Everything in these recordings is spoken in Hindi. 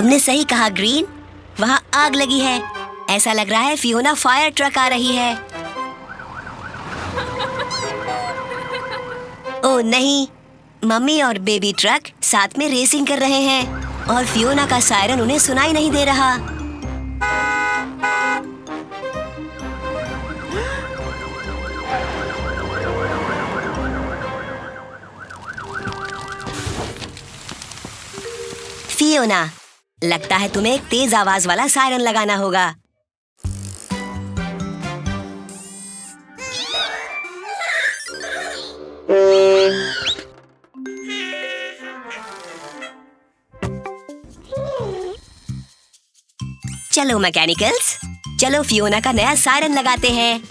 तुमने सही कहा ग्रीन, वहाँ आग लगी है। ऐसा लग रहा है फियोना फायर ट्रक आ रही है। ओह नहीं, मम्मी और बेबी ट्रक साथ में रेसिंग कर रहे हैं और फियोना का सायरन उन्हें सुनाई नहीं दे रहा। फियोना, लगता है तुम्हें एक तेज आवाज वाला सायरन लगाना होगा। चलो मैकेनिकल्स, चलो फियोना का नया सायरन लगाते हैं।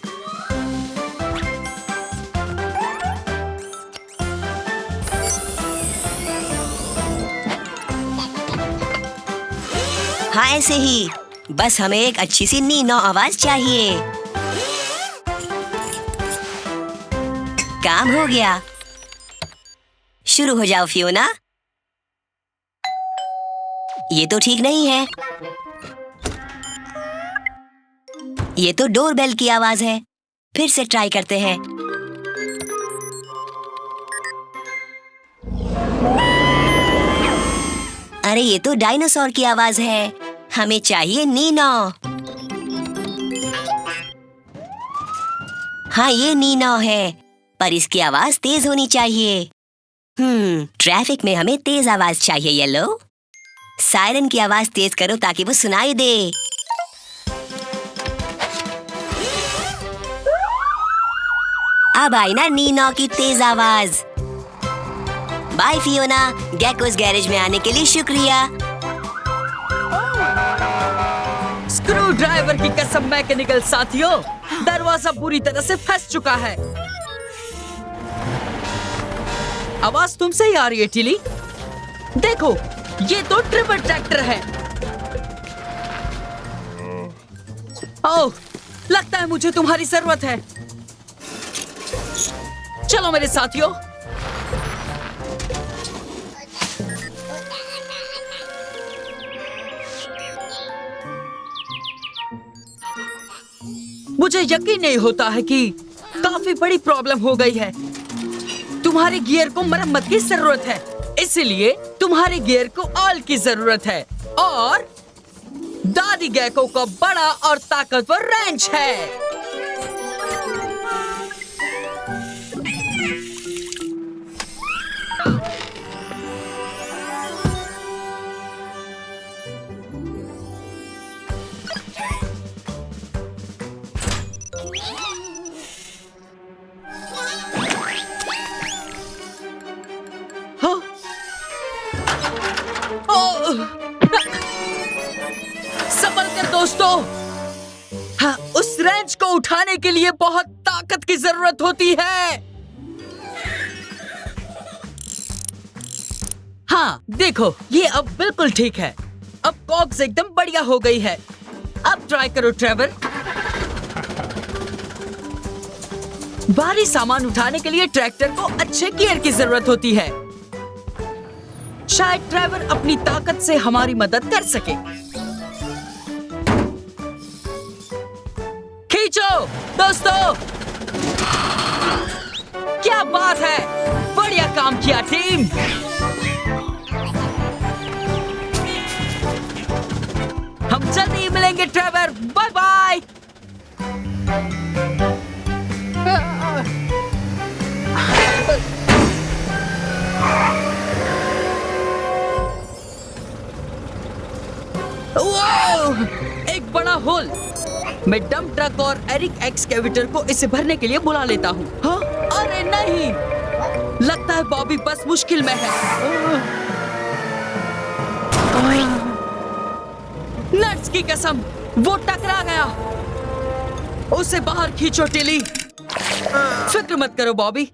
हाँ ऐसे ही, बस हमें एक अच्छी सी नीनो आवाज चाहिए। काम हो गया। शुरू हो जाओ फियोना। ये तो ठीक नहीं है। ये तो डोरबेल की आवाज है। फिर से ट्राई करते हैं। अरे ये तो डायनासोर की आवाज है। हमें चाहिए नीनो। हाँ ये नीनो है, पर इसकी आवाज तेज होनी चाहिए। ट्रैफिक में हमें तेज आवाज चाहिए येलो। सायरन की आवाज तेज करो ताकि वो सुनाई दे। अब आई ना नीनो की तेज आवाज। बाय फियोना, गेकोस गैरेज में आने के लिए शुक्रिया। स्क्रू ड्राइवर की कसम मैकेनिकल साथियों, दरवाजा पूरी तरह से फंस चुका है। आवाज तुमसे ही आ रही है टिली। देखो, ये तो ट्रिपल ट्रैक्टर है। ओह, लगता है मुझे तुम्हारी जरूरत है। चलो मेरे साथियों। मुझे यकीन नहीं होता है कि काफी बड़ी प्रॉब्लम हो गई है। तुम्हारे गियर को मरम्मत की जरूरत है, इसलिए तुम्हारे गियर को ऑयल की जरूरत है और दादी गेको का बड़ा और ताकतवर रेंच है। संभल कर दोस्तों। हाँ, उस रेंच को उठाने के लिए बहुत ताकत की जरूरत होती है। हाँ देखो, ये अब बिल्कुल ठीक है। अब कॉक्स एकदम बढ़िया हो गई है। अब ट्राई करो ट्रेवर। भारी सामान उठाने के लिए ट्रैक्टर को अच्छे गियर की जरूरत होती है। शायद ट्रेवर अपनी ताकत से हमारी मदद कर सके। खींचो दोस्तों। क्या बात है, बढ़िया काम किया टीम। हम जल्दी ही मिलेंगे ट्रेवर। Bye bye. एक बड़ा होल। मैं डंप ट्रक और एरिक एक्सकेवेटर को इसे भरने के लिए बुला लेता हूँ। हाँ? अरे नहीं, लगता है बॉबी बस मुश्किल में है। नट्स की कसम, वो टकरा गया। उसे बाहर खींचो टिली। फिक्र मत करो बॉबी,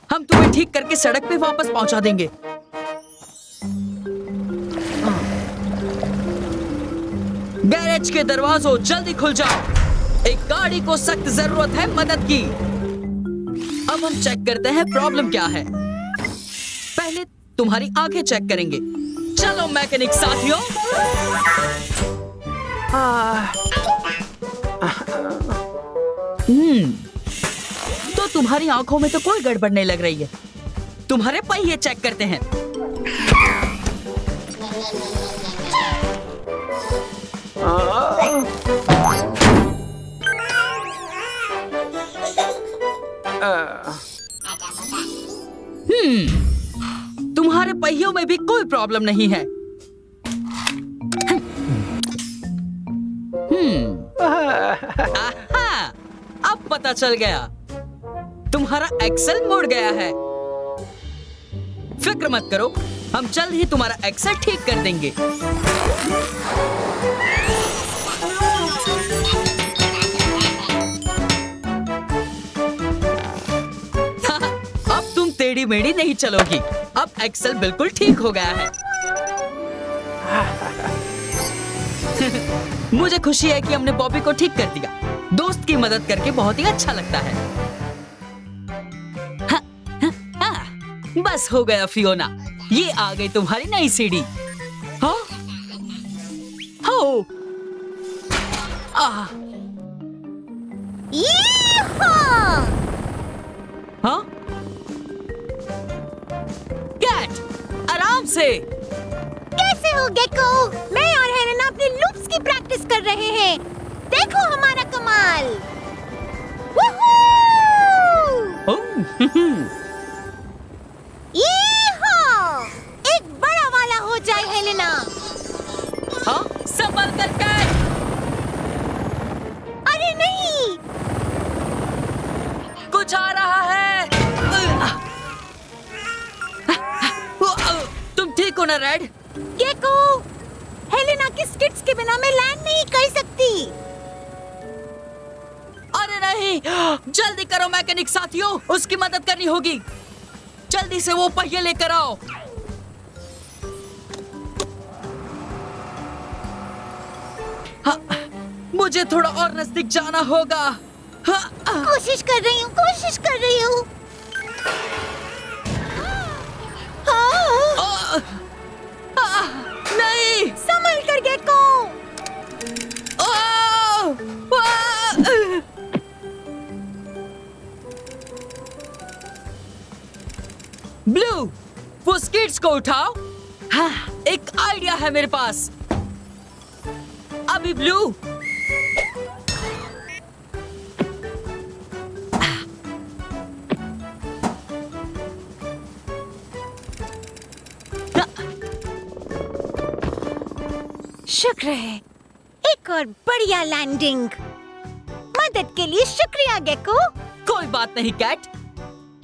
हम तुम्हें ठीक करके सड़क पे वापस पहुंचा देंगे। गैरेज के दरवाजों जल्दी खुल जाओ। एक गाड़ी को सख्त जरूरत है मदद की। अब हम चेक करते हैं प्रॉब्लम क्या है। पहले तुम्हारी आंखें चेक करेंगे। चलो मैकेनिक साथियों। तो तुम्हारी आंखों में तो कोई गड़बड़ नहीं लग रही है। तुम्हारे पहिए चेक करते हैं। तुम्हारे पहियों में भी कोई प्रॉब्लम नहीं है। आहा, अब पता चल गया। तुम्हारा एक्सेल मुड़ गया है। फिक्र मत करो, हम जल्द ही तुम्हारा एक्सेल ठीक कर देंगे। अब तुम टेढ़ी मेढ़ी नहीं चलोगी। अब एक्सेल बिल्कुल ठीक हो गया है। मुझे खुशी है कि हमने बॉबी को ठीक कर दिया। दोस्त की मदद करके बहुत ही अच्छा लगता है। बस हो गया फियोना, ये आ गई तुम्हारी नई सीढ़ी। हाँ? हो। हाँ? कैट, आराम से। कैसे हो गेको? मैं और हेलेना अपने लूप्स की प्रैक्टिस कर रहे हैं। देखो हमारा कमाल। एक बड़ा वाला हो जाए हेलेना। हाँ? संभल कर कैट। अरे नहीं, कुछ आ रहा है। तुम ठीक हो ना रेड? गेको, हेलेना की स्किट्स के बिना मैं लैंड नहीं कर सकती। अरे नहीं, जल्दी करो मैकेनिक साथियों, उसकी मदद करनी होगी। जल्दी से वो पहिए लेकर आओ। हाँ, मुझे थोड़ा और नजदीक जाना होगा। हाँ, कोशिश कर रही हूँ, कोशिश कर रही हूँ। नहीं, संभल कर गेको। ब्लू, वो स्किट्स को उठाओ। हाँ, एक आइडिया है मेरे पास। अभी ब्लू। शुक्र है, एक और बढ़िया लैंडिंग। मदद के लिए शुक्रिया गेको। कोई बात नहीं कैट,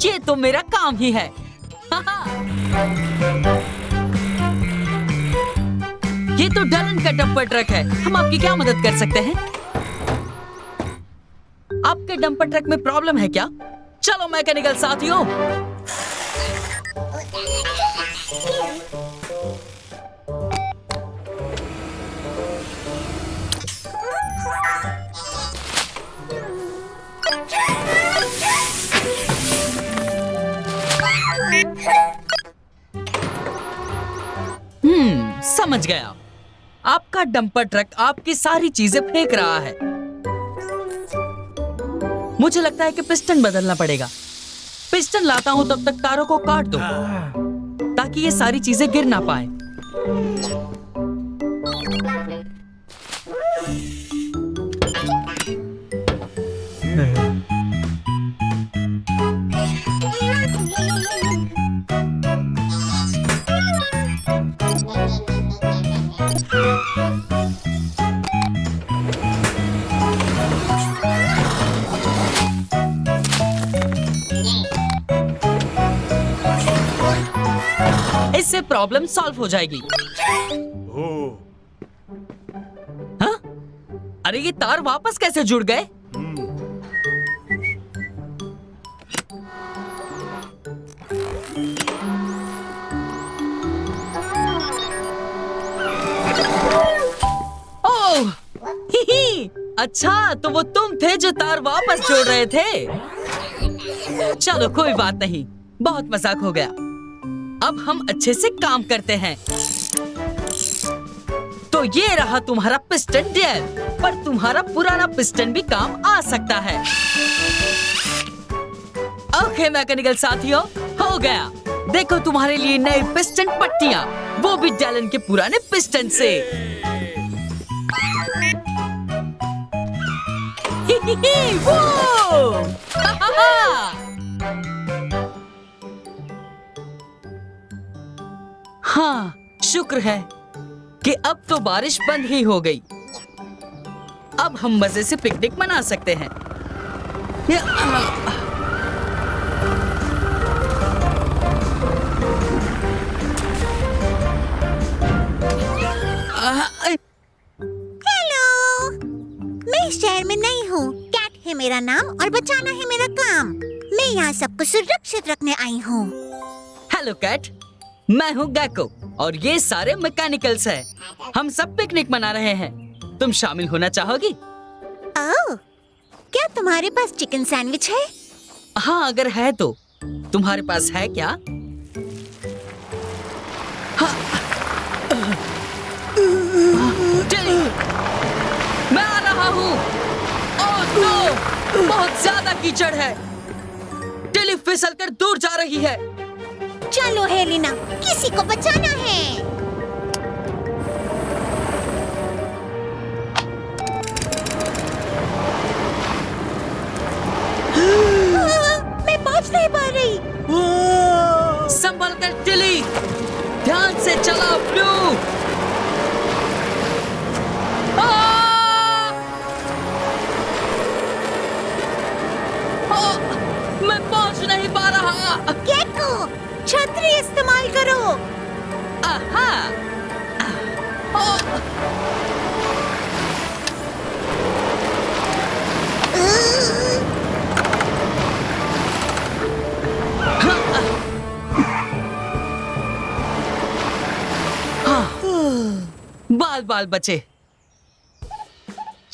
ये तो मेरा काम ही है। ये तो डलन का डंपर ट्रक है। हम आपकी क्या मदद कर सकते हैं? आपके डंपर ट्रक में प्रॉब्लम है क्या? चलो मैकेनिकल साथियों। समझ गया। आपका डंपर ट्रक आपकी सारी चीजें फेंक रहा है। मुझे लगता है कि पिस्टन बदलना पड़ेगा। पिस्टन लाता हूं, तब तक तारों को काट दो ताकि ये सारी चीजें गिर ना पाए। इससे प्रॉब्लम सॉल्व हो जाएगी। हाँ? अरे ये तार वापस कैसे जुड़ गए? ओह, अच्छा, तो वो तुम थे जो तार वापस जोड़ रहे थे। चलो कोई बात नहीं, बहुत मजाक हो गया। अब हम अच्छे से काम करते हैं। तो ये रहा तुम्हारा पिस्टन डेल, पर तुम्हारा पुराना पिस्टन भी काम आ सकता है। ओके मैकेनिकल साथियों, हो गया। देखो तुम्हारे लिए नई पिस्टन पट्टियां, वो भी डैलन के पुराने पिस्टन से। वो! हाँ, शुक्र है कि अब तो बारिश बंद ही हो गई। अब हम मजे से पिकनिक मना सकते हैं। हेलो, मैं इस शहर में नई हूँ। कैट है मेरा नाम और बचाना है मेरा काम। मैं यहाँ सबको सुरक्षित रखने आई हूँ। हेलो कैट, मैं हूँ गैको और ये सारे मैकेनिकल्स हैं। हम सब पिकनिक मना रहे हैं। तुम शामिल होना चाहोगी? ओह, क्या तुम्हारे पास चिकन सैंडविच है? हाँ, अगर है तो। तुम्हारे पास है क्या? हाँ। टिली, मैं आ रहा हूँ। ओह नो, बहुत ज्यादा कीचड़ है। टिली फिसलकर दूर जा रही है। चलो हेलिना, किसी को बचाना है। मैं पहुंच नहीं पा रही। संभल कर टिली, ध्यान से चला ब्लू। मैं पहुंच नहीं पा रहा। गेको, छतरी इस्तेमाल करो। आहा। बाल बाल बचे।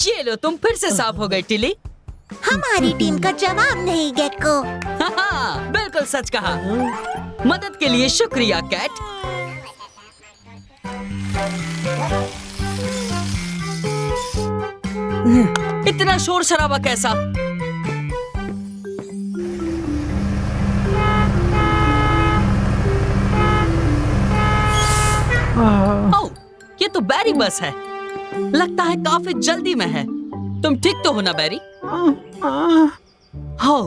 ये लो, तुम फिर से साफ हो गई टिली। हमारी टीम का जवाब नहीं गेको। हाँ, बिल्कुल सच कहा। मदद के लिए शुक्रिया कैट। इतना शोर शराबा कैसा? ओह, ये तो बैरी बस है। लगता है काफी जल्दी में है। तुम ठीक तो हो ना बैरी? हो,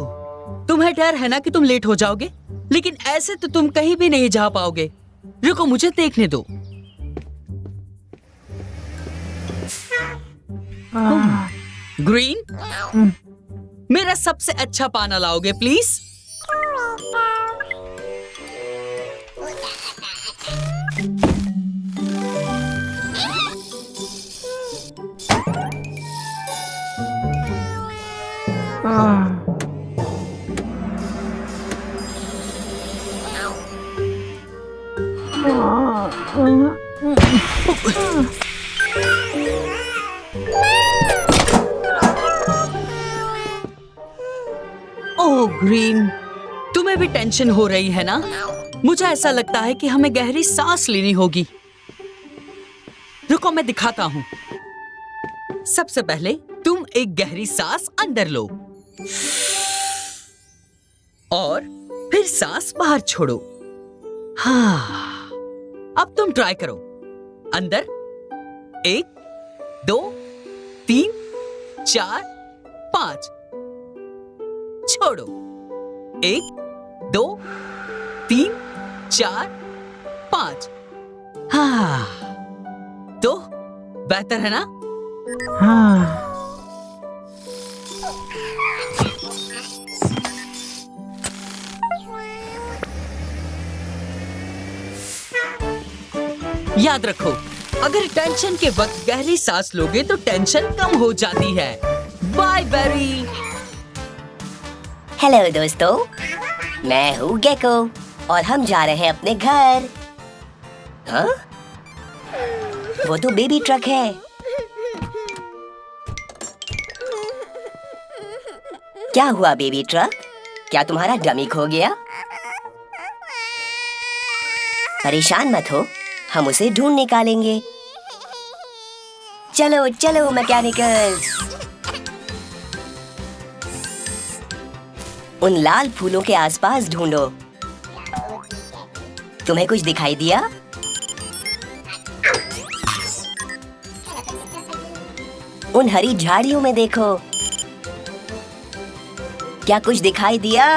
तुम्हें डर है ना कि तुम लेट हो जाओगे, लेकिन ऐसे तो तुम कहीं भी नहीं जा पाओगे। रुको, मुझे देखने दो। ग्रीन, मेरा सबसे अच्छा पाना लाओगे प्लीज? ओह ग्रीन, तुम्हें भी टेंशन हो रही है ना? मुझे ऐसा लगता है कि हमें गहरी सांस लेनी होगी। रुको, मैं दिखाता हूँ। सबसे पहले तुम एक गहरी सांस अंदर लो और फिर सांस बाहर छोड़ो। हाँ, अब तुम ट्राई करो। अंदर 1 2 3 4 5, छोड़ो 1 2 3 4 5। हाँ, तो बेहतर है ना? हाँ। याद रखो, अगर टेंशन के वक्त गहरी सांस लोगे तो टेंशन कम हो जाती है। Bye berry. हेलो दोस्तों, मैं हूँ गेको और हम जा रहे हैं अपने घर। हाँ? वो तो बेबी ट्रक है। क्या हुआ बेबी ट्रक? क्या तुम्हारा डमी खो गया? परेशान मत हो, हम उसे ढूंढ निकालेंगे। चलो चलो मैकेनिकल्स। उन लाल फूलों के आसपास ढूंढो। तुम्हें कुछ दिखाई दिया? उन हरी झाड़ियों में देखो। क्या कुछ दिखाई दिया?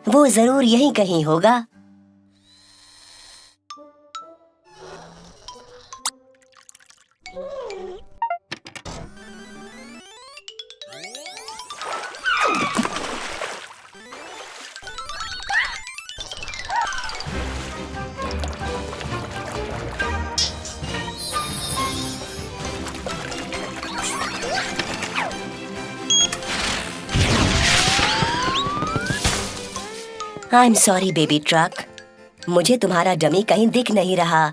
वो जरूर यहीं कहीं होगा। I am sorry baby truck, मुझे तुम्हारा डमी कहीं दिख नहीं रहा।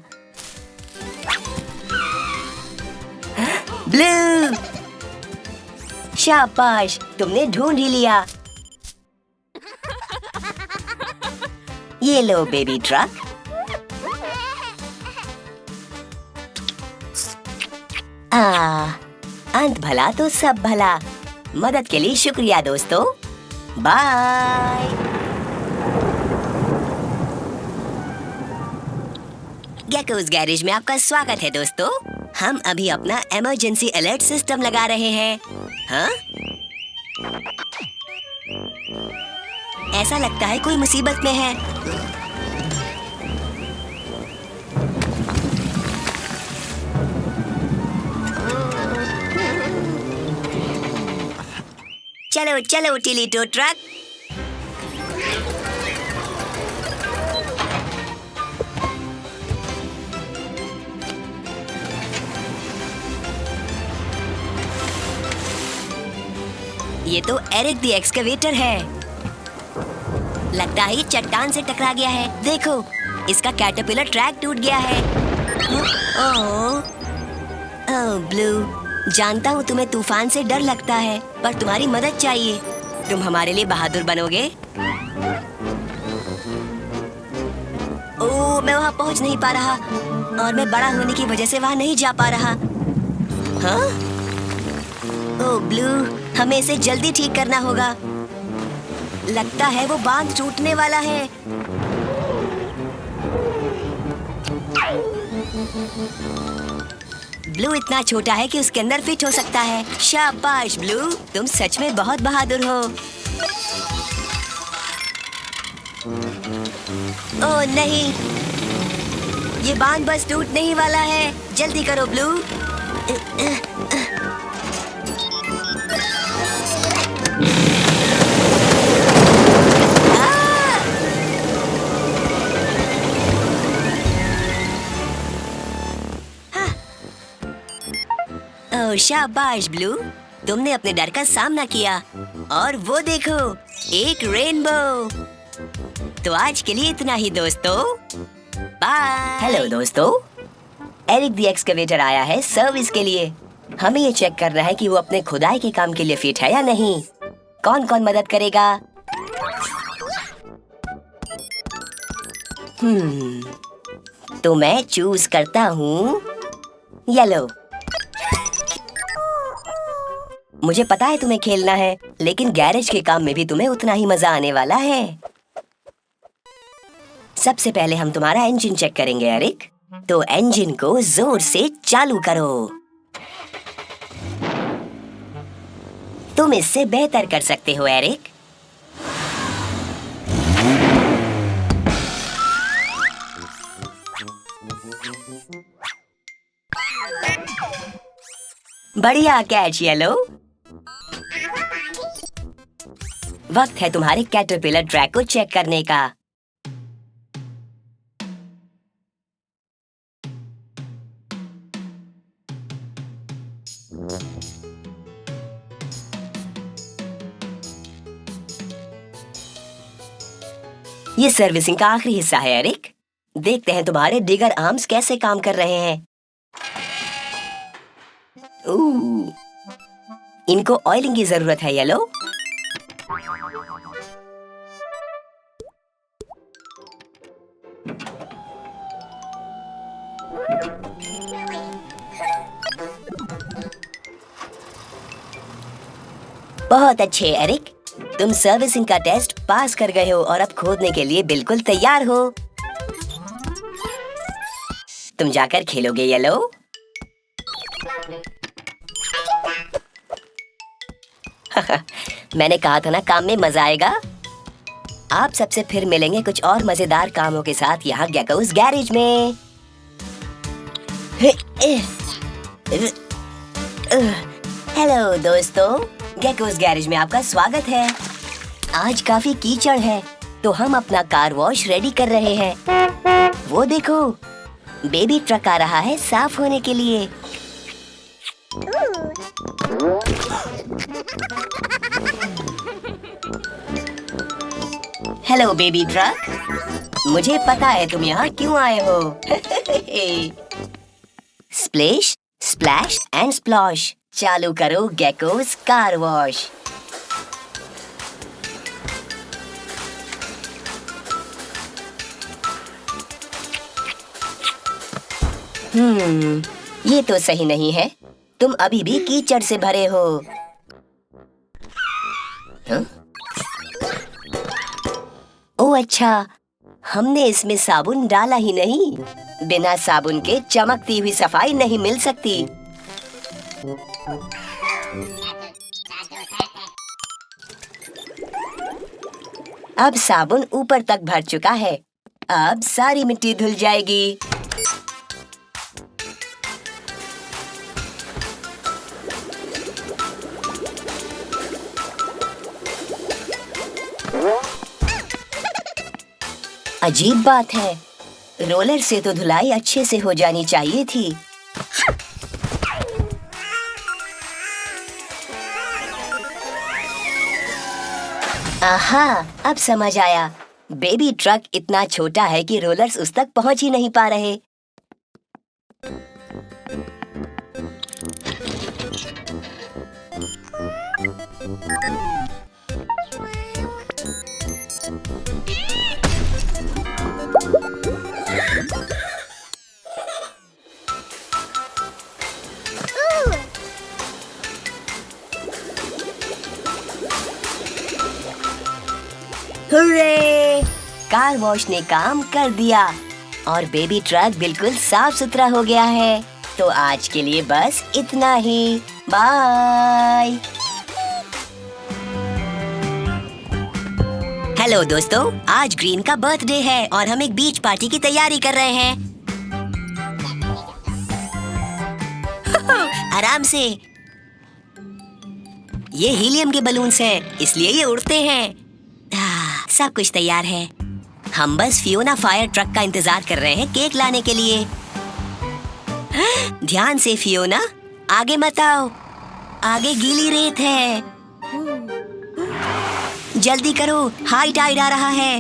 ब्लू, शाबाश, तुमने ढूंढ ही लिया। ये लो बेबी ट्रक। अंत भला तो सब भला। मदद के लिए शुक्रिया दोस्तों। बाय। गेकोस गैरेज में आपका स्वागत है दोस्तों। हम अभी अपना इमरजेंसी अलर्ट सिस्टम लगा रहे हैं। हाँ? ऐसा लगता है कोई मुसीबत में है। चलो चलो टिलीटो ट्रक। ये तो एरिक द एक्सकवेटर है। लगता है ये चट्टान से टकरा गया है। देखो, इसका कैटरपिलर ट्रैक टूट गया है। ओह ब्लू, जानता हूँ तुम्हें तूफान से डर लगता है, पर तुम्हारी मदद चाहिए। तुम हमारे लिए बहादुर बनोगे? ओह, मैं वहाँ पहुँच नहीं पा रहा, और मैं बड़ा होने की वजह से वहाँ नहीं जा पा रहा। हाँ? ओह ब्लू, हमें इसे जल्दी ठीक करना होगा। लगता है वो बांध टूटने वाला है। ब्लू इतना छोटा है कि उसके अंदर फिट हो सकता है। शाबाश ब्लू, तुम सच में बहुत बहादुर हो। ओह नहीं, ये बांध बस टूटने ही वाला है। जल्दी करो ब्लू। ओह शाबाश ब्लू, तुमने अपने डर का सामना किया। और वो देखो, एक रेनबो। तो आज के लिए इतना ही दोस्तों। बाय। हेलो दोस्तों, एरिक द एक्सकवेटर आया है सर्विस के लिए। हमें ये चेक करना है कि वो अपने खुदाई के काम के लिए फिट है या नहीं। कौन कौन मदद करेगा? तो मैं चूज करता हूँ येलो। मुझे पता है तुम्हें खेलना है, लेकिन गैरेज के काम में भी तुम्हें उतना ही मजा आने वाला है। सबसे पहले हम तुम्हारा इंजन चेक करेंगे एरिक। तो इंजन को जोर से चालू करो। तुम इससे बेहतर कर सकते हो एरिक। बढ़िया कैच येलो। वक्त है तुम्हारे कैटरपिलर ट्रैक को चेक करने का। ये सर्विसिंग का आखिरी हिस्सा है एरिक। देखते हैं तुम्हारे डिगर आर्म्स कैसे काम कर रहे हैं। इनको ऑयलिंग की जरूरत है येलो। बहुत अच्छे एरिक, तुम सर्विसिंग का टेस्ट पास कर गए हो और अब खोदने के लिए बिल्कुल तैयार हो। तुम जाकर खेलोगे येलो। मैंने कहा था ना काम में मजा आएगा। आप सबसे फिर मिलेंगे कुछ और मजेदार कामों के साथ यहाँ गेकोस गैरेज में। हेलो दोस्तों, गेकोस गैरेज में आपका स्वागत है। आज काफी कीचड़ है तो हम अपना कार वॉश रेडी कर रहे हैं। वो देखो, बेबी ट्रक आ रहा है साफ होने के लिए। हेलो बेबी ट्रक, मुझे पता है तुम यहाँ क्यों आए हो। स्प्लैश, स्प्लैश एंड स्प्लॉश, चालू करो गेकोस कार वॉश। ये तो सही नहीं है। तुम अभी भी कीचड़ से भरे हो। ओह अच्छा, हमने इसमें साबुन डाला ही नहीं। बिना साबुन के चमकती हुई सफाई नहीं मिल सकती। अब साबुन ऊपर तक भर चुका है। अब सारी मिट्टी धुल जाएगी। अजीब बात है, रोलर से तो धुलाई अच्छे से हो जानी चाहिए थी। आहा, अब समझ आया। बेबी ट्रक इतना छोटा है कि रोलर्स उस तक पहुंच ही नहीं पा रहे। हुर्रे! कार वॉश ने काम कर दिया और बेबी ट्रक बिल्कुल साफ सुथरा हो गया है। तो आज के लिए बस इतना ही। बाय। हेलो दोस्तों, आज ग्रीन का बर्थडे है और हम एक बीच पार्टी की तैयारी कर रहे हैं। आराम से। ये हीलियम के बलून्स हैं, इसलिए ये उड़ते हैं। सब कुछ तैयार है। हम बस फियोना फायर ट्रक का इंतजार कर रहे हैं केक लाने के लिए। ध्यान से फियोना, आगे मत आओ, आगे गीली रेत है। जल्दी करो, हाई टाइड आ रहा है।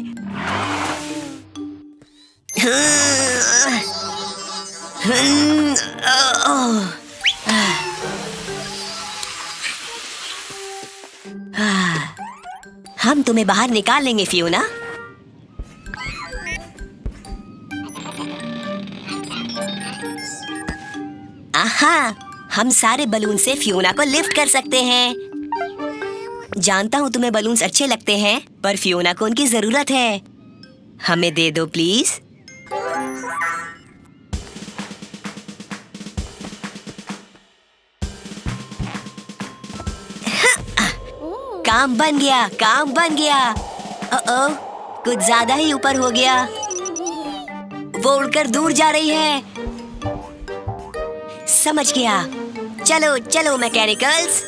हम तुम्हें बाहर निकाल लेंगे फियोना। आहा, हम सारे बलून से फियोना को लिफ्ट कर सकते हैं। जानता हूँ तुम्हें बलून्स अच्छे लगते हैं, पर फियोना को उनकी जरूरत है। हमें दे दो प्लीज। काम बन गया, काम बन गया। कुछ ज्यादा ही ऊपर हो गया। वो उड़कर दूर जा रही है। समझ गया। चलो चलो मैकेनिकल्स।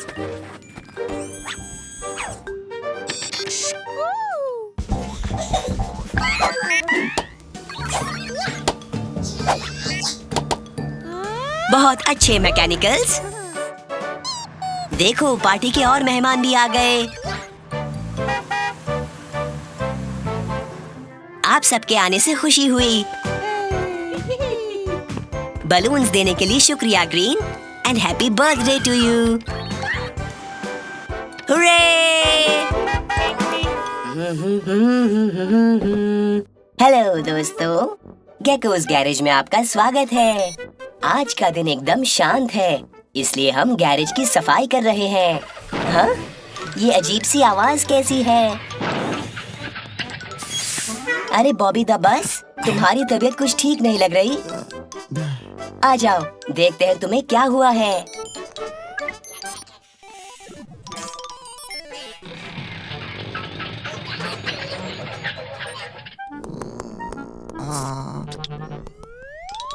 बहुत अच्छे मैकेनिकल्स। देखो, पार्टी के और मेहमान भी आ गए। आप सबके आने से खुशी हुई। बलून्स देने के लिए शुक्रिया green and happy birthday to you. Hooray! Hello दोस्तों, गेकोस गैरेज में आपका स्वागत है। आज का दिन एकदम शांत है, इसलिए हम गैरेज की सफाई कर रहे हैं। हाँ? ये अजीब सी आवाज कैसी है? अरे बॉबी द बस, तुम्हारी तबीयत कुछ ठीक नहीं लग रही। आ जाओ, देखते हैं तुम्हें क्या हुआ है।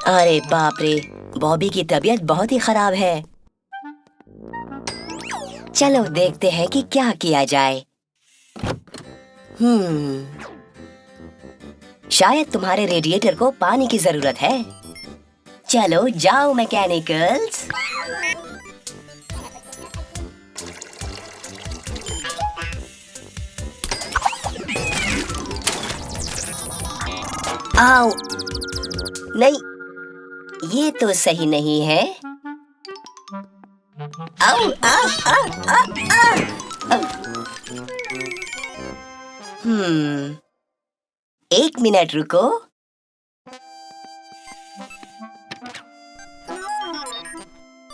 अरे बाप रे, बॉबी की तबीयत बहुत ही खराब है। चलो देखते हैं कि क्या किया जाए। शायद तुम्हारे रेडिएटर को पानी की जरूरत है। चलो जाओ मैकेनिकल्स। आओ, नहीं, ये तो सही नहीं है। आओ, आओ, आओ, आओ, आओ। एक मिनट रुको।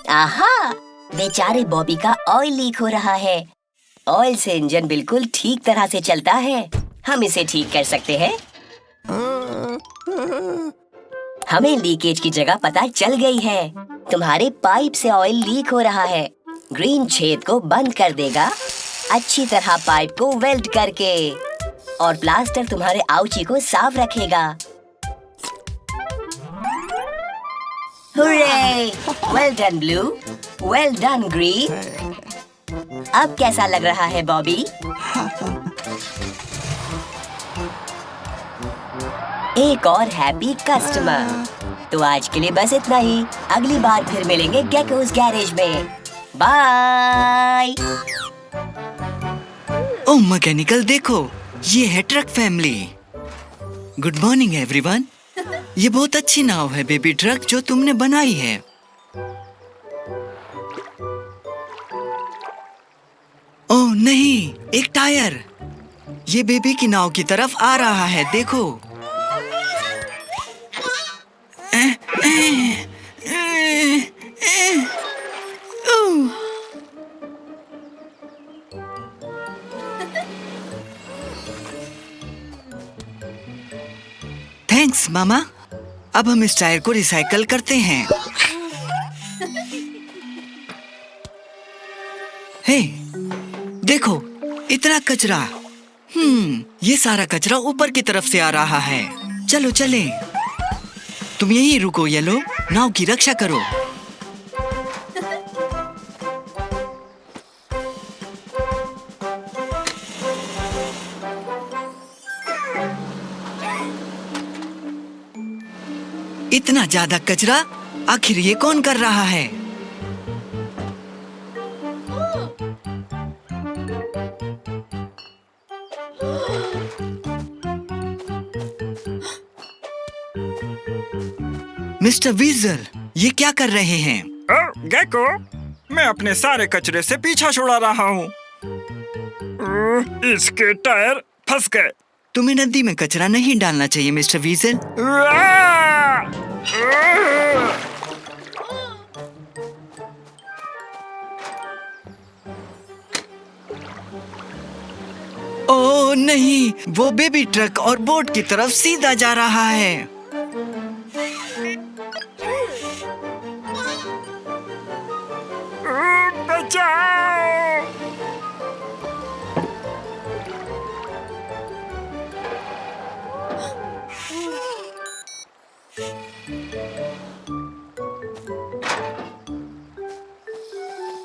आहा, बेचारे बॉबी का ऑयल लीक हो रहा है। ऑयल से इंजन बिल्कुल ठीक तरह से चलता है। हम इसे ठीक कर सकते हैं। हमें लीकेज की जगह पता चल गई है। तुम्हारे पाइप से ऑयल लीक हो रहा है। ग्रीन छेद को बंद कर देगा, अच्छी तरह पाइप को वेल्ड करके, और प्लास्टर तुम्हारे आउची को साफ रखेगा। Hurray! Well done blue, well done green. अब कैसा लग रहा है बॉबी? एक और हैप्पी कस्टमर। तो आज के लिए बस इतना ही। अगली बार फिर मिलेंगे गेकोस गैरेज में। बाय। ओह मैकेनिकल देखो, ये है truck family. Good morning everyone. ये बहुत अच्छी नाव है बेबी ट्रक जो तुमने बनाई है। ओह नहीं, एक टायर। ये बेबी की नाव की तरफ आ रहा है, देखो। थैंक्स मामा। अब हम इस टायर को रिसाइकल करते हैं। हे, देखो, इतना कचरा। ये सारा कचरा ऊपर की तरफ से आ रहा है। चलो चलें। तुम यहीं रुको येलो, नाव की रक्षा करो। इतना ज्यादा कचरा, आखिर ये कौन कर रहा है? मिस्टर वीजल, ये क्या कर रहे हैं? गेको, मैं अपने सारे कचरे से पीछा छुड़ा रहा हूँ। इसके टायर फंस गए। तुम्हें नदी में कचरा नहीं डालना चाहिए मिस्टर वीजल। ओह नहीं, वो बेबी ट्रक और बोट की तरफ सीधा जा रहा है। बचाओ!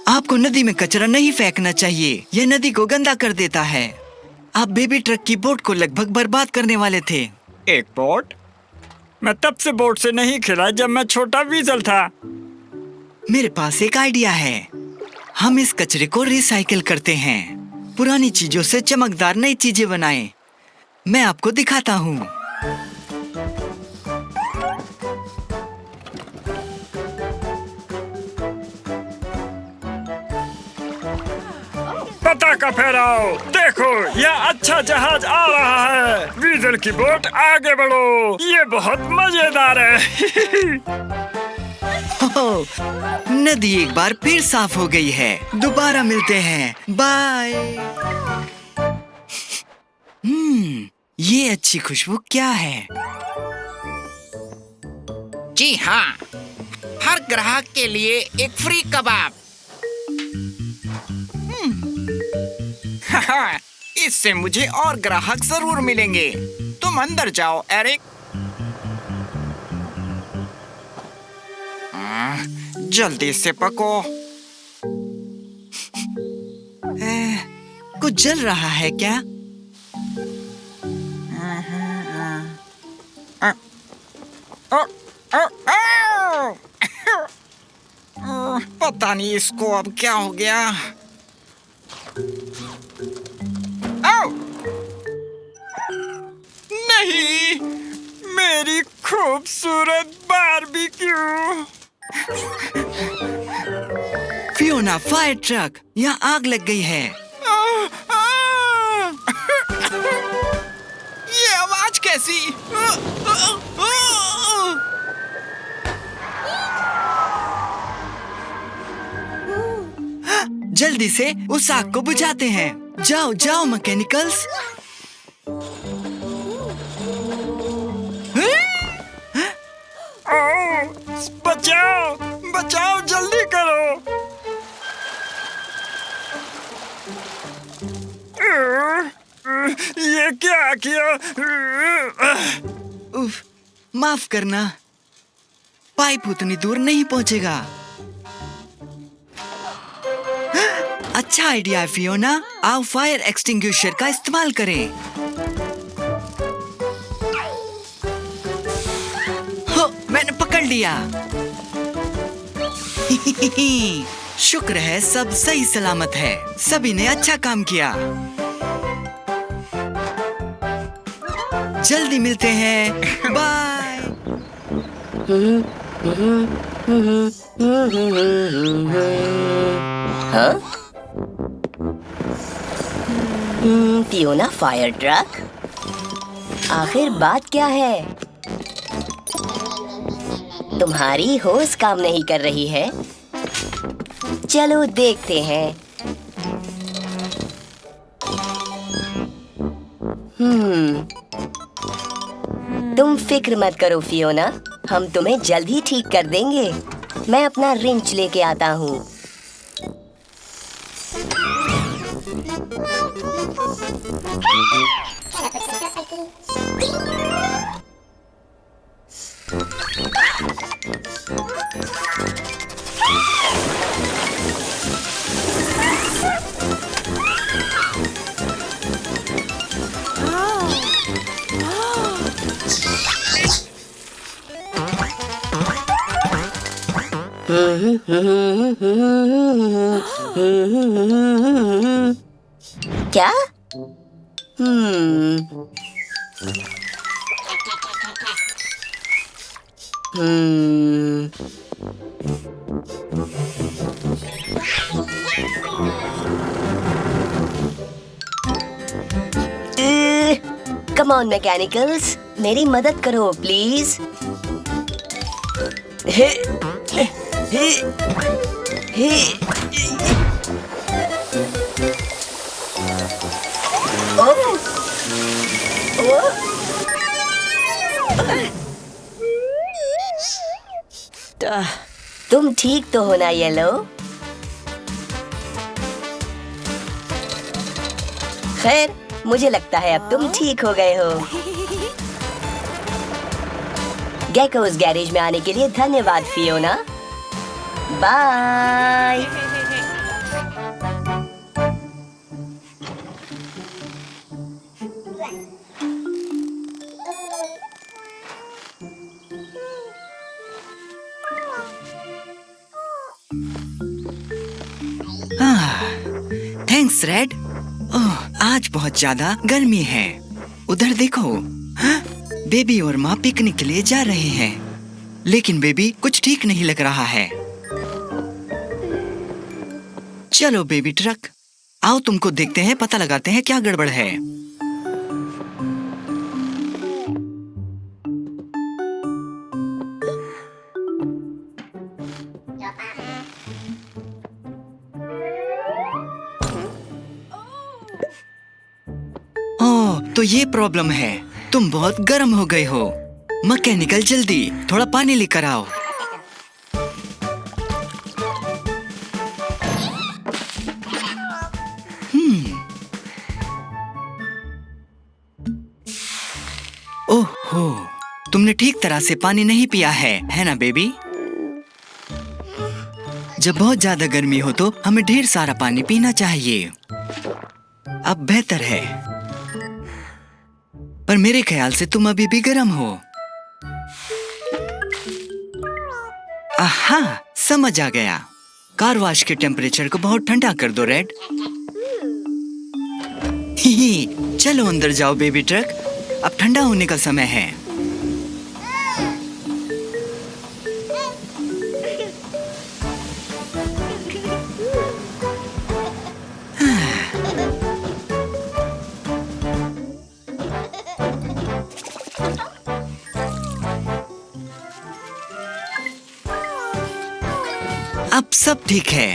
आपको नदी में कचरा नहीं फेंकना चाहिए, यह नदी को गंदा कर देता है। आप बेबी ट्रक की बोट को लगभग बर्बाद करने वाले थे। एक बोट? मैं तब से बोट से नहीं खेला जब मैं छोटा वीजल था। मेरे पास एक आइडिया है। हम इस कचरे को रिसाइकिल करते हैं, पुरानी चीजों से चमकदार नई चीजें बनाएं। मैं आपको दिखाता हूँ। पताका फहराओ। देखो, यह अच्छा जहाज आ रहा है। वीजल की बोट, आगे बढ़ो। ये बहुत मजेदार है। हो, नदी एक बार फिर साफ हो गई है। दोबारा मिलते हैं, बाय। ये अच्छी खुशबू क्या है? जी हाँ, हर ग्राहक के लिए एक फ्री कबाब। इससे मुझे और ग्राहक जरूर मिलेंगे। तुम अंदर जाओ, एरिक। जल्दी से पको। कुछ जल रहा है क्या? पता नहीं इसको अब क्या हो गया। नहीं, मेरी खूबसूरत बारबेक्यू। फियोना, फायर ट्रक, यहाँ आग लग गई है। ये आवाज कैसी? जल्दी से उस आग को बुझाते हैं। जाओ जाओ मैकेनिकल्स। बचाओ, बचाओ, जल्दी करो। ये क्या किया? उफ, माफ करना, पाइप उतनी दूर नहीं पहुंचेगा। अच्छा आइडिया है फियोना, आओ फायर एक्सटिंग्विशर का इस्तेमाल करें। हो, मैंने पकड़ लिया। शुक्र है सब सही सलामत है। सभी ने अच्छा काम किया। जल्दी मिलते हैं, बाय। हाँ? फियोना, फायर ट्रक, आखिर बात क्या है? तुम्हारी होस काम नहीं कर रही है। चलो देखते हैं। तुम फिक्र मत करो फियोना, हम तुम्हें जल्द ही ठीक कर देंगे। मैं अपना रिंच लेके आता हूँ। क्या? कम ऑन मैकेनिकल्स, मेरी मदद करो प्लीज। हे, हे, हे, हे। तुम ठीक तो हो ना येलो? खैर, मुझे लगता है अब तुम ठीक हो गए हो। गेकोस गैरेज में आने के लिए धन्यवाद Fiona. Bye. Thanks Red. Oh, आज बहुत ज्यादा गर्मी है। उधर देखो, हाँ? बेबी और माँ पिकनिक के लिए जा रहे हैं, लेकिन बेबी कुछ ठीक नहीं लग रहा है। चलो बेबी ट्रक, आओ तुमको देखते हैं, पता लगाते हैं क्या गड़बड़ है। ओह, तो ये प्रॉब्लम है। तुम बहुत गर्म हो गए हो। मैकेनिकल जल्दी थोड़ा पानी लेकर आओ। ओहो, तुमने ठीक तरह से पानी नहीं पिया है ना बेबी? जब बहुत ज्यादा गर्मी हो तो हमें ढेर सारा पानी पीना चाहिए। अब बेहतर है, पर मेरे ख्याल से तुम अभी भी गर्म हो। आहा, समझ आ गया। कार वॉश के टेम्परेचर को बहुत ठंडा कर दो रेड। ही, चलो अंदर जाओ बेबी ट्रक, अब ठंडा होने का समय है। अब सब ठीक है।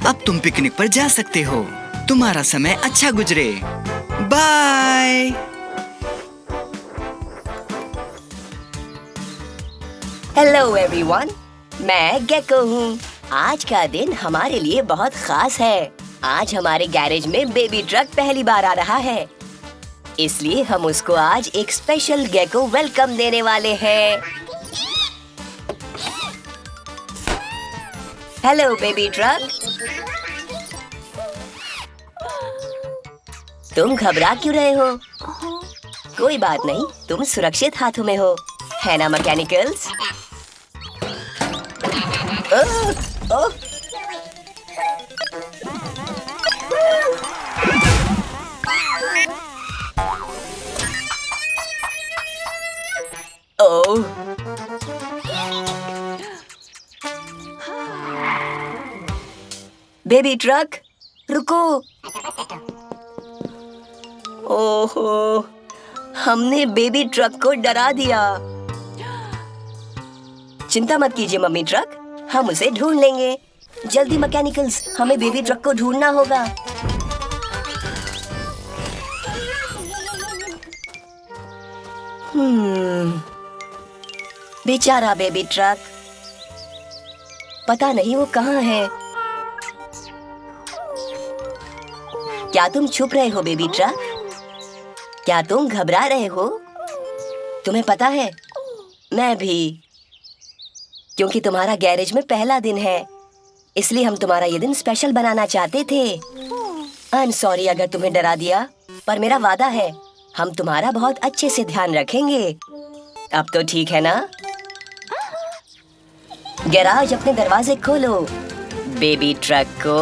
अब तुम पिकनिक पर जा सकते हो। तुम्हारा समय अच्छा गुजरे। बाय। हेलो एवरीवन, मैं गेको हूँ। आज का दिन हमारे लिए बहुत खास है। आज हमारे गैरेज में बेबी ट्रक पहली बार आ रहा है, इसलिए हम उसको आज एक स्पेशल गेको वेलकम देने वाले हैं। Hello baby truck. तुम घबरा क्यों रहे हो? कोई बात नहीं, तुम सुरक्षित हाथों में हो, है ना मैकेनिकल्स? ओह, ओह। ओह, बेबी ट्रक रुको। ओहो, हमने बेबी ट्रक को डरा दिया। चिंता मत कीजिए मम्मी ट्रक, हम उसे ढूंढ लेंगे। जल्दी मैकेनिकल्स, हमें बेबी ट्रक को ढूंढना होगा। बेचारा बेबी ट्रक, पता नहीं वो कहाँ है। क्या तुम छुप रहे हो बेबी ट्रक? क्या तुम घबरा रहे हो? तुम्हें पता है, मैं भी, क्योंकि तुम्हारा गैरेज में पहला दिन है, इसलिए हम तुम्हारा ये दिन स्पेशल बनाना चाहते थे। आई एम सॉरी अगर तुम्हें डरा दिया, पर मेरा वादा है हम तुम्हारा बहुत अच्छे से ध्यान रखेंगे। अब तो ठीक है ना? गैराज अपने दरवाजे खोलो, बेबी ट्रक को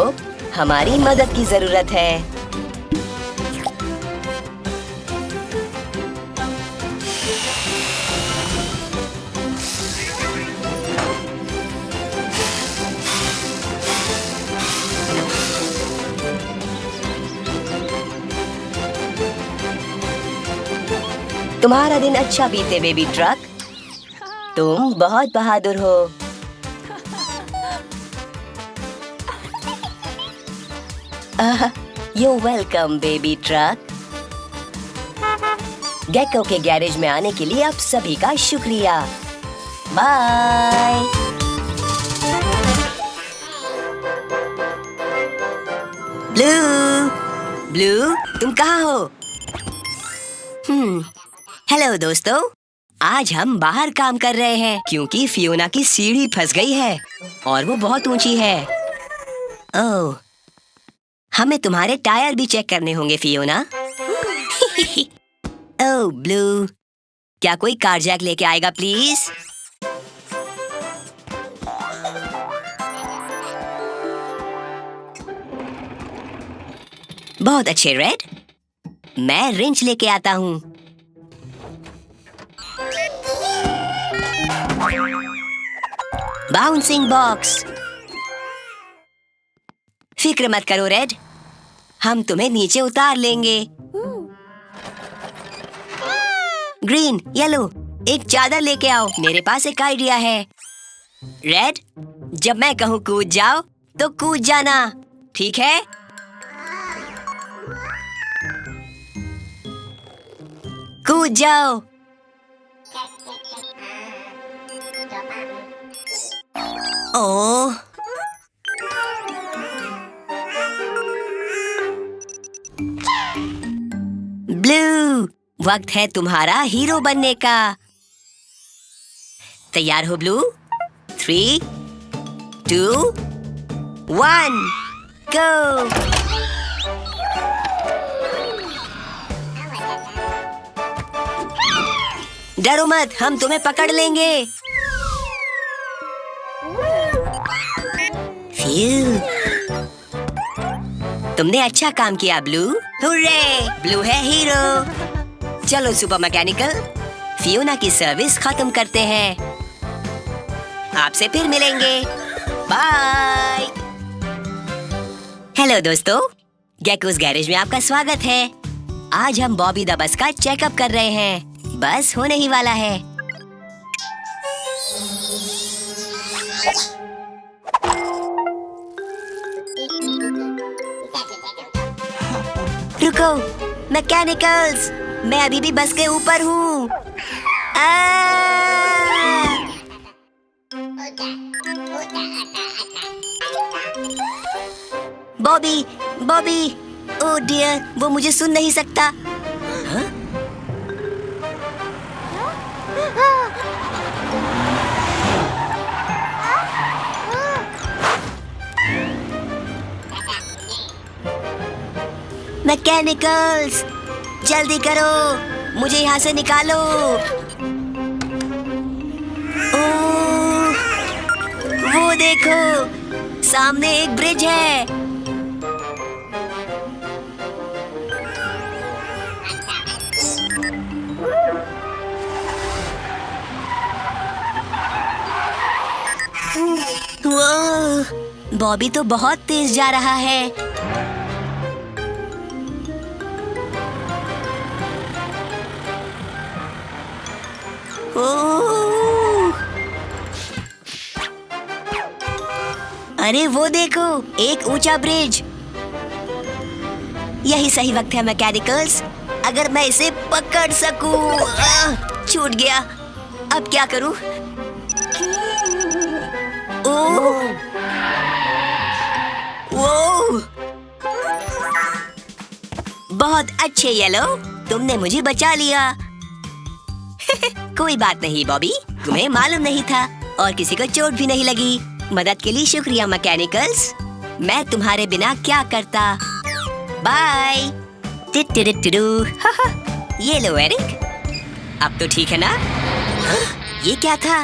हमारी मदद की जरूरत है। तुम्हारा दिन अच्छा बीते बेबी ट्रक, तुम बहुत बहादुर हो। You welcome baby truck. Gecko के गैरेज में आने के लिए आप सभी का शुक्रिया। बाय। ब्लू, ब्लू तुम कहाँ हो? हेलो दोस्तों, आज हम बाहर काम कर रहे हैं क्योंकि फियोना की सीढ़ी फंस गई है और वो बहुत ऊंची है। ओह, हमें तुम्हारे टायर भी चेक करने होंगे फियोना। ओह ब्लू, क्या कोई कार जैक लेके आएगा प्लीज? बहुत अच्छे रेड, मैं रिंच लेके आता हूँ। Bouncing box. फिक्र मत करो रेड, हम तुम्हें नीचे उतार लेंगे। ग्रीन, येलो, एक चादर लेके आओ। मेरे पास एक आइडिया है। रेड, जब मैं कहूँ कूद जाओ तो कूद जाना, ठीक है? कूद जाओ। ओह, ब्लू, वक्त है तुम्हारा हीरो बनने का। तैयार हो ब्लू? 3, 2, 1, गो। डरो मत, हम तुम्हें पकड़ लेंगे। फ्यू, तुमने अच्छा काम किया ब्लू। हुर्रे, ब्लू है हीरो। चलो सुपर मैकेनिकल, फियोना की सर्विस खत्म करते हैं। आपसे फिर मिलेंगे। बाय। हेलो दोस्तों, गेकोस गैरेज में आपका स्वागत है। आज हम बॉबी द बस का चेकअप कर रहे हैं। बस होने ही वाला है। रुको मैकेनिकल्स, मैं अभी भी बस के ऊपर हूँ। बॉबी, बॉबी, ओह डियर, वो मुझे सुन नहीं सकता। हाँ? मैकेनिकल्स, जल्दी करो, मुझे यहाँ से निकालो। ओह, वो देखो, सामने एक ब्रिज है। वो, बॉबी तो बहुत तेज जा रहा है। ओह, अरे वो देखो, एक ऊंचा ब्रिज। यही सही वक्त है मैकेनिकल्स, अगर मैं इसे पकड़ सकूं। छूट गया, अब क्या करूं? ओह, वो, बहुत अच्छे येलो, तुमने मुझे बचा लिया। कोई बात नहीं बॉबी, तुम्हें मालूम नहीं था और किसी को चोट भी नहीं लगी। मदद के लिए शुक्रिया मैकेनिकल्स, मैं तुम्हारे बिना क्या करता। बाय। ये लो एरिक, अब तो ठीक है ना? ये क्या था?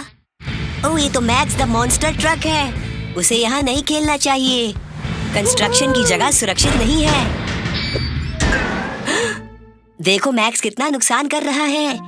ओह, ये तो मैक्स द मॉन्स्टर ट्रक है। उसे यहाँ नहीं खेलना चाहिए। कंस्ट्रक्शन की जगह सुरक्षित नहीं है। देखो मैक्स कितना नुकसान कर रहा है।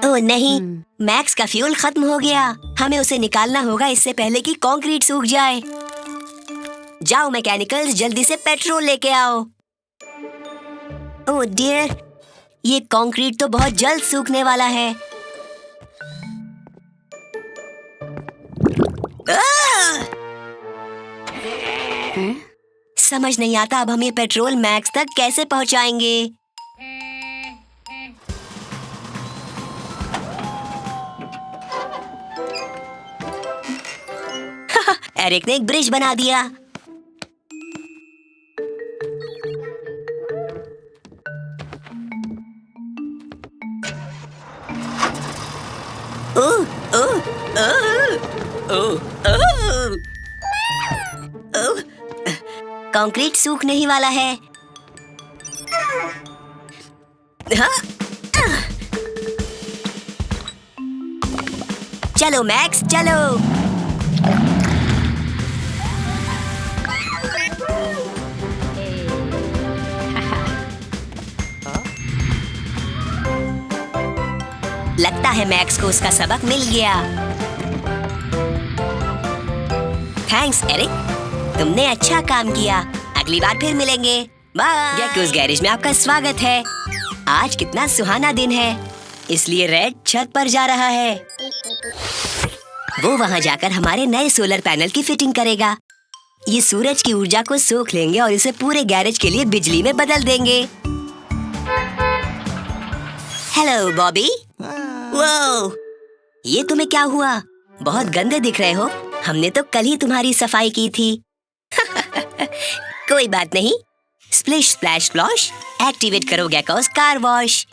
ओह नहीं, मैक्स का फ्यूल खत्म हो गया। हमें उसे निकालना होगा इससे पहले कि कंक्रीट सूख जाए। जाओ मैकेनिकल्स, जल्दी से पेट्रोल लेके आओ। ओह डियर, ये कंक्रीट तो बहुत जल्द सूखने वाला है। समझ नहीं आता अब हम ये पेट्रोल मैक्स तक कैसे पहुंचाएंगे। एरिक ने एक ब्रिज बना दिया। ओह, ओह, ओह, ओह, ओह, ओह, कंक्रीट सूखने ही वाला है। हाँ? चलो मैक्स, चलो। लगता है मैक्स को उसका सबक मिल गया। थैंक्स एरिक, तुमने अच्छा काम किया। अगली बार फिर मिलेंगे। बाय। गेकोस गैरेज में आपका स्वागत है। आज कितना सुहाना दिन है, इसलिए रेड छत पर जा रहा है। वो वहाँ जाकर हमारे नए सोलर पैनल की फिटिंग करेगा। ये सूरज की ऊर्जा को सोख लेंगे और इसे पूरे गैरेज के लिए बिजली में बदल देंगे। हेलो बॉबी। वो ये तुम्हें क्या हुआ? बहुत गंदे दिख रहे हो। हमने तो कल ही तुम्हारी सफाई की थी। कोई बात नहीं। स्प्लिश स्प्लैश स्प्लॉश एक्टिवेट करो गेकोस कार वॉश।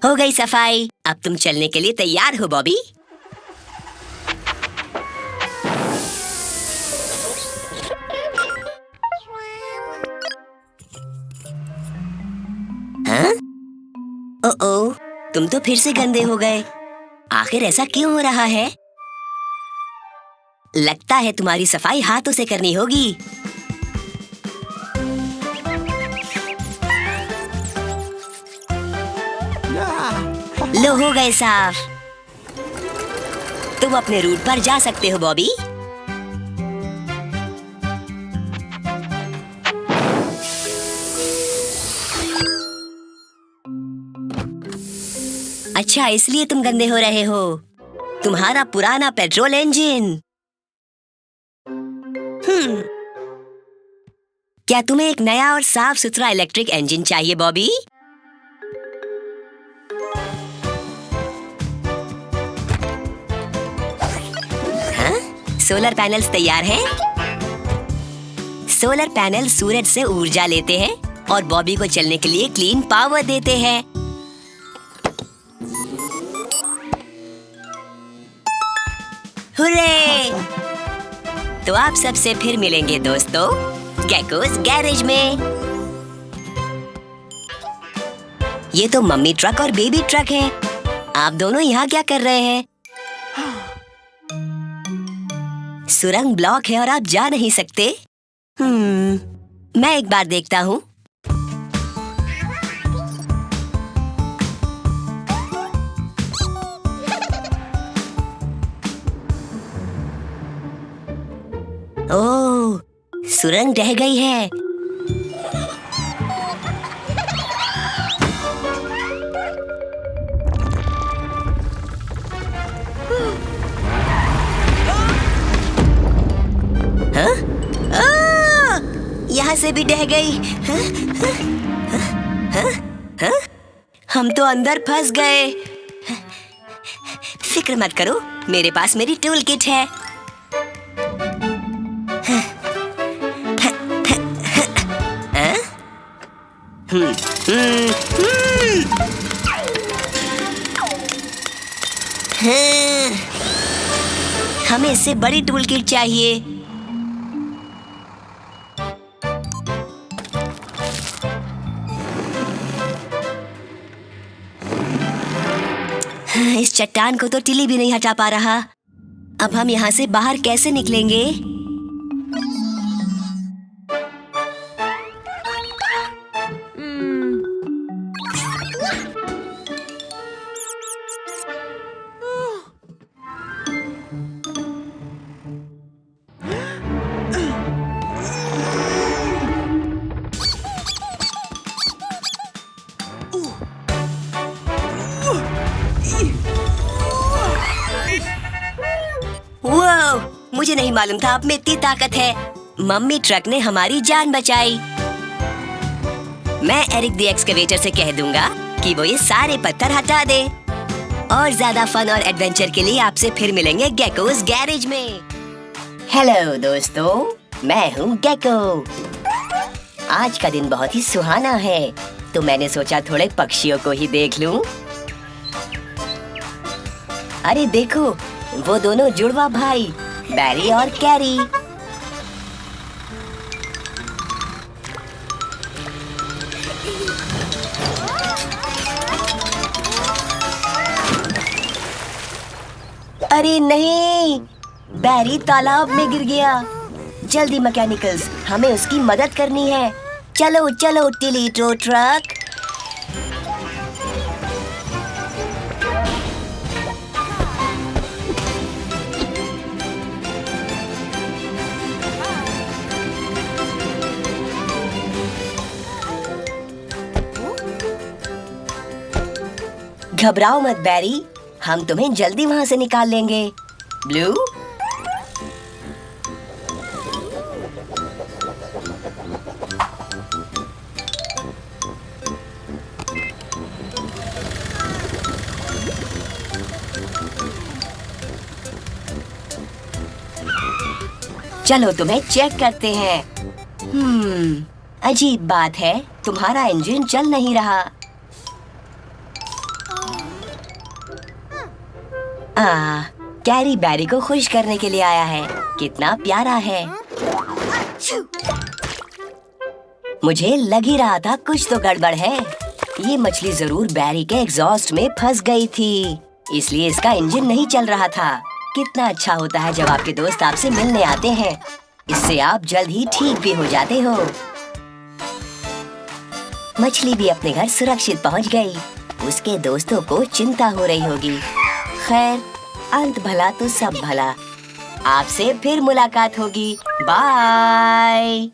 हो गई सफाई। अब तुम चलने के लिए तैयार हो बॉबी? हाँ? ओह, तुम तो फिर से गंदे हो गए। आखिर ऐसा क्यों हो रहा है? लगता है तुम्हारी सफाई हाथों से करनी होगी। लो, हो गए साफ। तुम अपने रूट पर जा सकते हो बॉबी। अच्छा, इसलिए तुम गंदे हो रहे हो। तुम्हारा पुराना पेट्रोल इंजन। क्या तुम्हें एक नया और साफ सुथरा इलेक्ट्रिक इंजन चाहिए बॉबी? हाँ? सोलर पैनल्स तैयार हैं? सोलर पैनल सूरज से ऊर्जा लेते हैं और बॉबी को चलने के लिए क्लीन पावर देते हैं। हुर्रे! तो आप सबसे फिर मिलेंगे दोस्तों गेकोस गैरेज में। ये तो मम्मी ट्रक और बेबी ट्रक है। आप दोनों यहाँ क्या कर रहे हैं? सुरंग ब्लॉक है और आप जा नहीं सकते। मैं एक बार देखता हूँ। ओह, सुरंग ढह गई है। हाँ? यहाँ से भी ढह गई। हाँ? हाँ? हाँ? हम तो अंदर फंस गए। फिक्र मत करो, मेरे पास मेरी टूल किट है। हमें इससे बड़ी टूल किट चाहिए। इस चट्टान को तो टिली भी नहीं हटा पा रहा। अब हम यहाँ से बाहर कैसे निकलेंगे? मुझे नहीं मालूम था आप में इतनी ताकत है। मम्मी ट्रक ने हमारी जान बचाई। मैं एरिक द एक्सकेवेटर से कह दूंगा कि वो ये सारे पत्थर हटा दे। और ज्यादा फन और एडवेंचर के लिए आपसे फिर मिलेंगे गेकोस गैरेज में। हेलो दोस्तों, मैं हूँ गेको। आज का दिन बहुत ही सुहाना है, तो मैंने सोचा थोड़े पक्षियों को ही देख लूं। अरे देखो, वो दोनों जुड़वा भाई बैरी और कैरी। अरे नहीं, बैरी तालाब में गिर गया। जल्दी मैकेनिकल्स, हमें उसकी मदद करनी है। चलो चलो टिली टो ट्रक। घबराओ मत बैरी, हम तुम्हें जल्दी वहाँ से निकाल लेंगे। ब्लू, चलो तुम्हें चेक करते हैं। अजीब बात है, तुम्हारा इंजन चल नहीं रहा। कैरी बैरी को खुश करने के लिए आया है। कितना प्यारा है। मुझे लग ही रहा था कुछ तो गड़बड़ है। ये मछली जरूर बैरी के एग्जॉस्ट में फंस गई थी, इसलिए इसका इंजन नहीं चल रहा था। कितना अच्छा होता है जब आपके दोस्त आपसे मिलने आते हैं, इससे आप जल्द ही ठीक भी हो जाते हो। मछली भी अपने घर सुरक्षित पहुंच गई। उसके दोस्तों को चिंता हो रही होगी। खैर, अंत भला तो सब भला। आपसे फिर मुलाकात होगी। बाय।